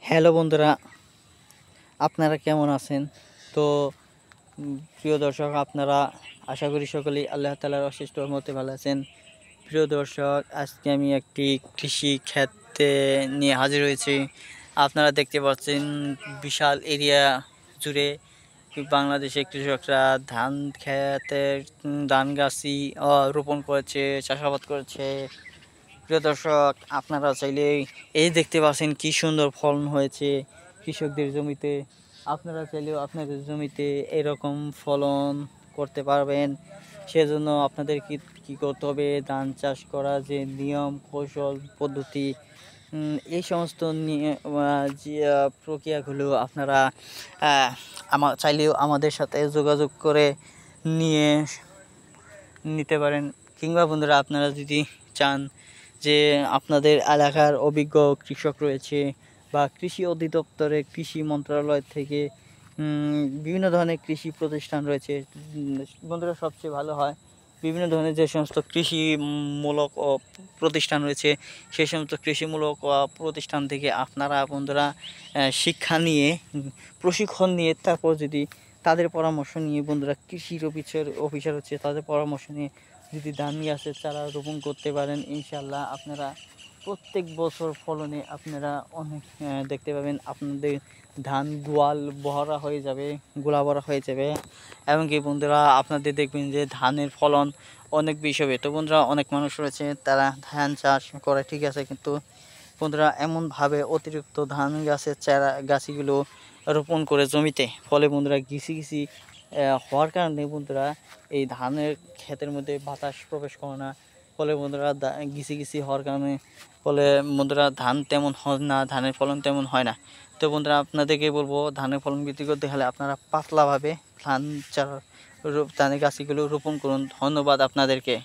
Hello বন্ধুরা, আপনারা কেমন আছেন? তো প্রিয় দর্শক, আপনারা আশা করি সকলেই আল্লাহ তাআলার অশেষ রহমতে ভালো আছেন। প্রিয় দর্শক, আজকে আমি একটি কৃষি ক্ষেত্রে নিয়ে হাজির হয়েছি। আপনারা দেখতে পাচ্ছেন বিশাল এরিয়া জুড়ে বাংলাদেশে কৃষকরা ধান ক্ষেতের ধান গাছি রোপণ করেছে, চাষাবাদ করেছে। প্রিয় দর্শক, আপনারা চাইলে এই দেখতে পাচ্ছেন কি সুন্দর ফলন হয়েছে কৃষকদের জমিতে। আপনারা চাইলেও আপনাদের জমিতে এরকম ফলন করতে পারবেন। সেজন্য আপনাদের কি করতে হবে, ধান চাষ করা যে নিয়ম কৌশল পদ্ধতি, এই সমস্ত প্রক্রিয়াগুলো আপনারা চাইলেও আমাদের সাথে যোগাযোগ করে নিয়ে নিতে পারেন। কিংবা বন্ধুরা, আপনারা যদি চান যে আপনাদের এলাকার অভিজ্ঞ কৃষক রয়েছে বা কৃষি অধিদপ্তরে কৃষি মন্ত্রণালয় থেকে বিভিন্ন ধরনের কৃষি প্রতিষ্ঠান রয়েছে, বন্ধুরা সবচেয়ে ভালো হয় বিভিন্ন ধরনের যে সমস্ত কৃষিমূলক প্রতিষ্ঠান রয়েছে সেই সমস্ত কৃষিমূলক প্রতিষ্ঠান থেকে আপনারা বন্ধুরা শিক্ষা নিয়ে প্রশিক্ষণ নিয়ে তারপর যদি তাদের পরামর্শ নিয়ে বন্ধুরা কৃষির অফিসার হচ্ছে তাদের পরামর্শ নিয়ে যদি ধান গাছের চারা রোপণ করতে পারেন, ইনশাল্লাহ আপনারা প্রত্যেক বছর ফলনে আপনারা অনেক দেখতে পাবেন। আপনাদের ধান গোলা ভরা হয়ে যাবে এবং কি বন্ধুরা আপনাদের দেখবেন যে ধানের ফলন অনেক বেশি হবে। তো বন্ধুরা, অনেক মানুষ রয়েছে তারা ধান চাষ করে, ঠিক আছে, কিন্তু বন্ধুরা এমনভাবে অতিরিক্ত ধান গাছের গাছিগুলো রোপণ করে জমিতে, ফলে বন্ধুরা ঘিসি হওয়ার কারণে বন্ধুরা এই ধানের ক্ষেতের মধ্যে বাতাস প্রবেশ করে না। ফলে বন্ধুরা ঘিসি হওয়ার কারণে ফলে বন্ধুরা ধান তেমন হয় না, ধানের ফলন তেমন হয় না। তো বন্ধুরা, আপনাদেরকে বলবো ধানের ফলন বৃদ্ধি করতে হলে আপনারা পাতলাভাবে ধানের গাছগুলো রোপণ করুন। ধন্যবাদ আপনাদেরকে।